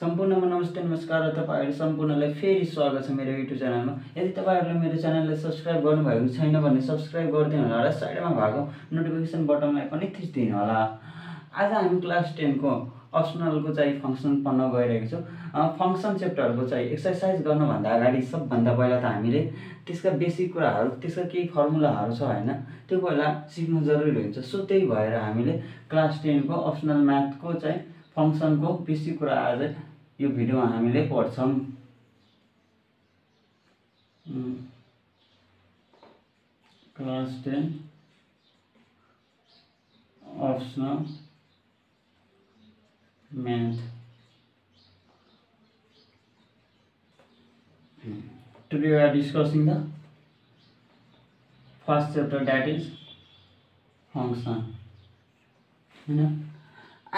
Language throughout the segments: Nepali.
सम्पूर्णमा नमस्ते नमस्कार र तपाईहरु सम्पूर्णलाई फेरि स्वागत छ मेरो युट्युब च्यानलमा। यदि तपाईहरुले मेरो च्यानललाई सब्स्क्राइब गर्नुभएको छैन भने सब्स्क्राइब गरिदिनु होला र साइडमा भएको नोटिफिकेसन बटनलाई पनि थिच्दिनु होला। आज हामी क्लास 10 को अप्सनलको चाहिँ फंक्सन पढ्न गइरहेको छौं। फंक्सन च्याप्टरको चाहिँ एक्सरसाइज गर्नभन्दा अगाडि सबभन्दा पहिला त हामीले त्यसका बेसिक कुराहरु, त्यसका केही फर्मुलाहरु छ हैन, त्यो पहिला सिक्नु जरुरी हुन्छ। सो त्यही भएर हामीले क्लास 10 को अप्सनल म्याथको चाहिँ फंक्सनको बेसिक कुरा आज यो भिडियोमा हामीले पढ्छौं। Class 10 optional math. Today we are discussing the first chapter, that is function.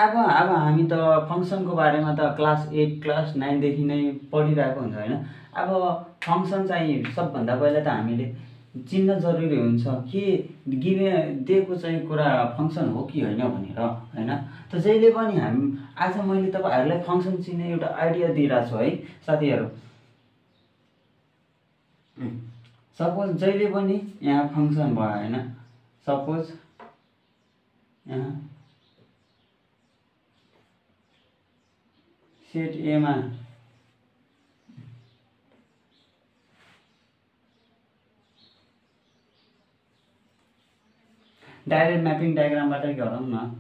अब हामी त फंक्सनको बारेमा त क्लास 8 क्लास 9 देखि नै पढिरहेको हुन्छ हैन। अब फंक्सन चाहिँ सबभन्दा पहिला त हामीले चिन्न जरुरी हुन्छ कि गिभन दिएको चाहिँ कुरा फंक्सन हो कि हैन भनेर हैन। त जहिले पनि हामी आज मैले तपाईहरुलाई फंक्सन चिन्ने एउटा आइडिया दिइरा छु है साथीहरु। सपोज जहिले पनि यहाँ फंक्सन भयो हैन, सपोज यहाँ सेट ए मा डाइरेक्ट म्यापिङ डायग्रामबाटै गरौँ न।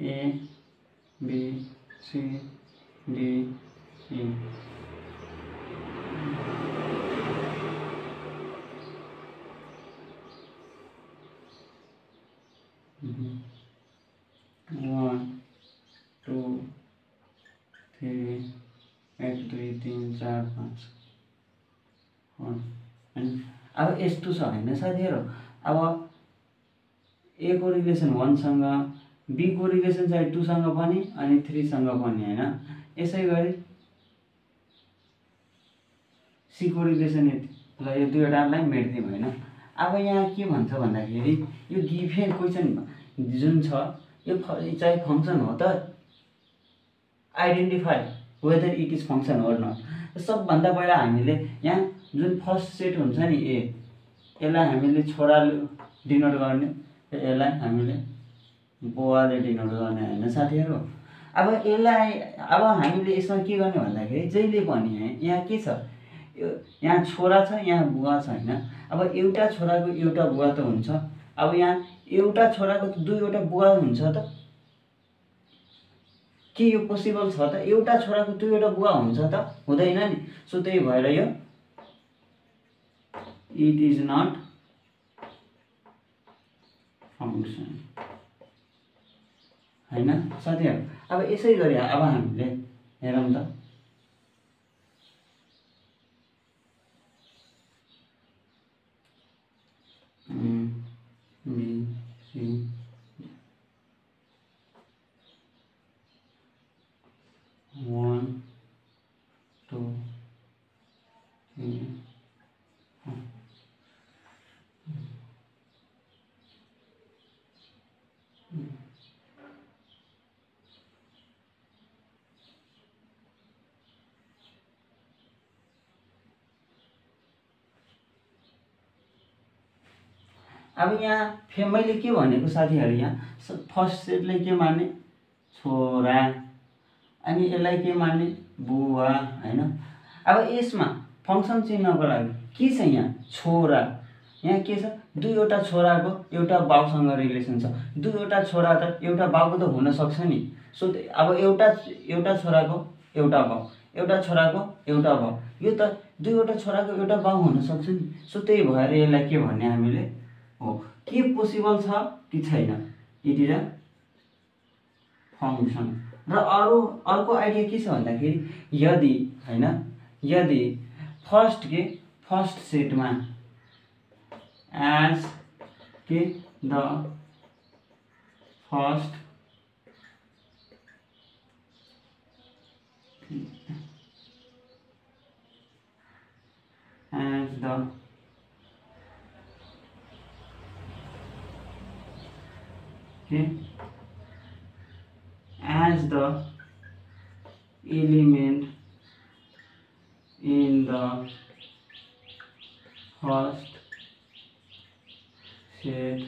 A B C D E one two three एक दुई तीन चार पाँच। अब यस्तो छ हैन साथीहरु। अब ए को रिलेसन 1 सँग, बी को रिलेसन चाहिँ 2 सँग पनि अनि 3 सँग पनि हैन। यसैगरी सी को रिलेसन यति ल, यो दुईटालाई मेट्दियौ हैन। अब यहाँ के भन्छ भन्दाखेरि यो गिभन क्वेशन जुन छ यो चाहिँ फंक्सन हो त, identify whether it is function और नट। सबभन्दा पहिला हामीले यहाँ जुन फर्स्ट सेट हुन्छ नि ए, यसलाई हामीले छोराले डिनोट गर्ने, यसलाई हामीले बुवाले डिनोट गर्ने हैन साथीहरु। अब यसलाई अब हामीले यसमा के गर्ने भन्दाखेरि जहिले पनि यहाँ के छ, यहाँ छोरा छ यहाँ बुवा छ हैन। अब एउटा छोराको एउटा बुवा त हुन्छ। अब यहाँ एउटा छोराको दुईवटा बुवा हुन्छ त, के यो पोसिबल छ त? एउटा छोराको दुईवटा बुवा हुन्छ त? हुँदैन नि। सो त्यही भएर यो इट इज नट फंक्सन हैन साथीहरु। अब यसै गरी अब हामीले हेरौँ त, बी सी 1 2 3 अब यहाँ मैले के भनेको साथीहरु, यहाँ फर्स्ट सेटले के मान्ने छोरा अनि यसलाई के मान्ने बुवा हैन। अब यसमा फंक्सन चिन्नको लागि के छ, यहाँ छोरा, यहाँ के छ, दुईवटा छोराको एउटा बाउसँग रिलेसन छ। दुईवटा छोरा त एउटा बाउको त हुन सक्छ नि। सो अब एउटा छोराको एउटा बाउ, एउटा छोराको एउटा बाउ, यो त दुईवटा छोराको एउटा बाउ हुन सक्छ नि। सो त्यही भएर यसलाई के भन्ने हामीले हो, के पोसिबल छ कि छैन, इट इज अ फंक्सन। र अर्को आइडिया के छ भन्दाखेरि यदि हैन, यदि फर्स्ट सेटमा as the first as the as the element in the first set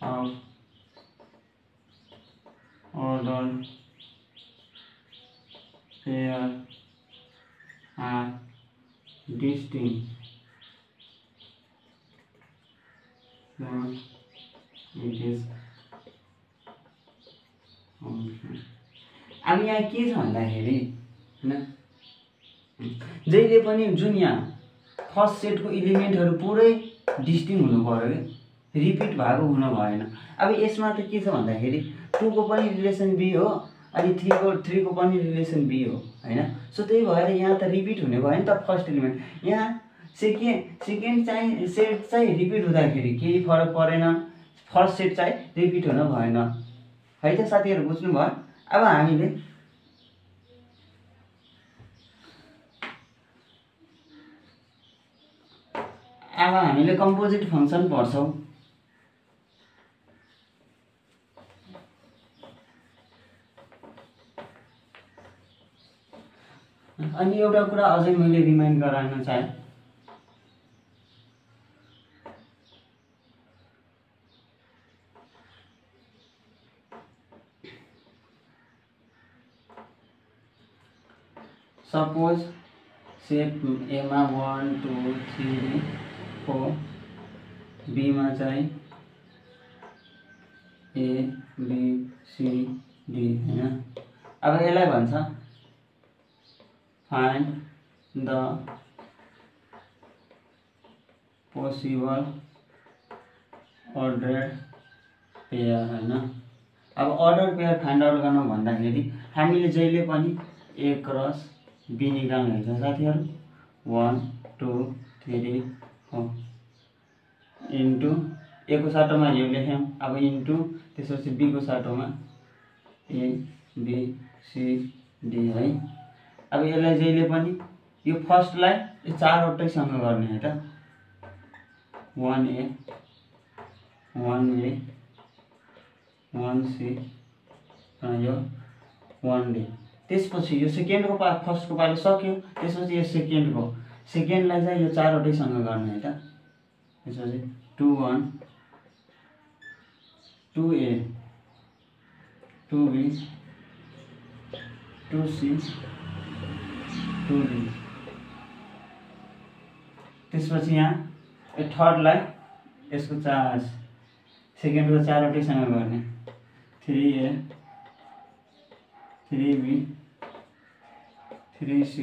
of order pair are distinct, then it is function. अब यहाँ के छ भन्दाखेरि हैन जहिले पनि जुन यहाँ फर्स्ट सेटको इलिमेन्टहरु पुरै डिस्टिङ हुनु पर्यो के रिपिट भएको हुन भएन। अब यसमा त के छ भन्दाखेरि 2 को पनि रिलेसन बी हो अनि 3 को पनि रिलेसन बी हो हैन। सो त्यही भएर यहाँ त रिपिट हुने भयो नि त फर्स्ट एलिमेन्ट। यहाँ सेकेन्ड चाहिँ सेट चाहिँ रिपिट हुँदाखेरि केही फरक परेन, फर्स्ट सेट चाहिँ रिपिट हुन भएन है त साथीहरु, बुझ्नु भयो। अब हामीले कम्पोजिट फंक्सन पढ्छौं। अनि एउटा कुरा अझै मैले रिमाइन्ड गराउन चाहे, सपोज सेट ए मा 1 2 3 4 बी मा चाहिँ ए बी सी डी हैन। अब यसलाई भन्छ find the possible order pair हैन। अब अर्डर पेयर फाइन्ड आउट गर्न भन्दाखेरि हामीले जहिले पनि ए क्रस बी निकाल्नु हुन्छ साथीहरु। 1 2 3 4 इन्टु ए को साटोमा यो लेख्यौं, अब इन्टु त्यसपछि बी को साटोमा ए बी सी डी है। अब यसलाई जहिले पनि यो फर्स्टलाई यो चारवटैसँग गर्ने है त। 1a 1b 1c र यो 1d। त्यसपछि यो सेकेन्डको पार्ट फर्स्टको पार्ट सक्यो, त्यसपछि यो सेकेन्डलाई चाहिँ यो चारवटैसँग गर्ने है त। त्यसपछि 2 1 2a 2b 2c 2d। त्यसपछि यहाँ यो थर्डलाई यसको सेकेन्डको चारवटैसँग गर्ने 3a 3b 3c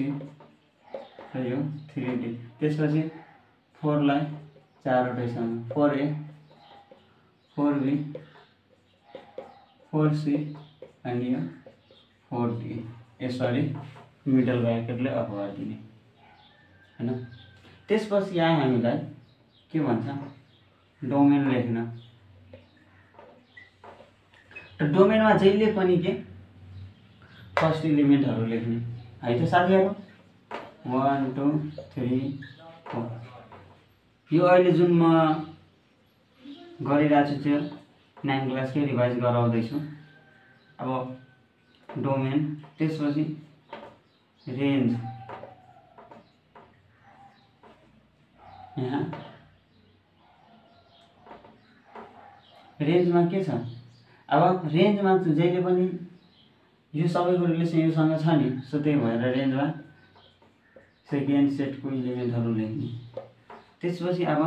र यो 3d। त्यसपछि 4 लाई चारवटैसँग 4a 4b 4c अनि यो 4d। यसरी मिडल ब्र्याकेटले अगाडि दिने हैन। त्यसपछि यहाँ हामीलाई के भन्छ डोमेन लेख्न। त डोमेनमा जहिले पनि के फर्स्ट एलिमेन्टहरु लेख्ने है त साथीहरु। 1 2 3 4 यो अहिले जुन म गरिरहेको छु त्यो 9 क्लासकै रिभाइज गराउँदै छु। अब डोमेन, त्यसपछि रेन्ज, यहाँ रेन्जमा के छ। अब रेन्जमा जहिले पनि यो सबैको रिलेसन योसँग छ नि, सो त्यही भएर रेन्जमा सेकेन्ड सेटको इलिमेन्टहरु लेख्ने। त्यसपछि अब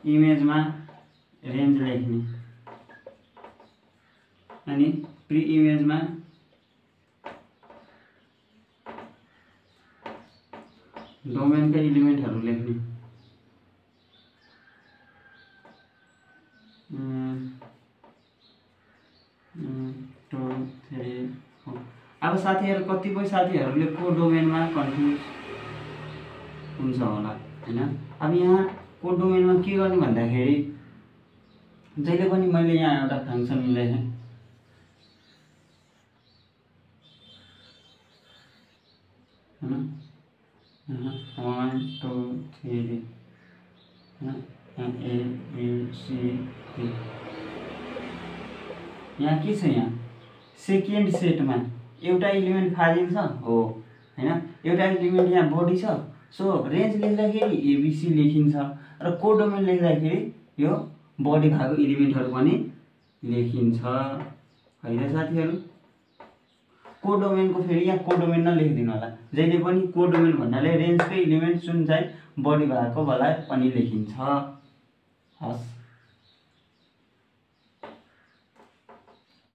इमेजमा रेन्ज लेख्ने अनि प्री इमेजमा डोमेनका इलिमेन्टहरु लेख्ने। अब साथीहरु कतिपय साथीहरुले को डोमेनमा कन्फ्युज हुन्छ होला हैन। अब यहाँ कोड डोमेनमा के गर्ने भन्दाखेरि जहिले पनि मैले यहाँ एउटा फंक्सन लेखेँ हैन, 1 2 3 हैन, A B C D। यहाँ के छ, यहाँ सेकेन्ड सेटमा एउटा एलिमेन्ट फाजिन्छ हो हैन, एउटा एलिमेन्ट यहाँ बडी छ। सो रेन्ज लेख्दाखेरि एबीसी लेखिन्छ र कोड डोमेन लेख्दाखेरि यो बडी भएको एलिमेन्टहरु पनि लेखिन्छ हैन साथीहरु। कोड डोमेनको फेरि यहाँ कोड डोमेन नलेखिदिनु होला, जहिले पनि कोड डोमेन भन्नाले रेन्जकै एलिमेन्ट जुन चाहिँ बडी भएको बेला पनि लेखिन्छ। हस्।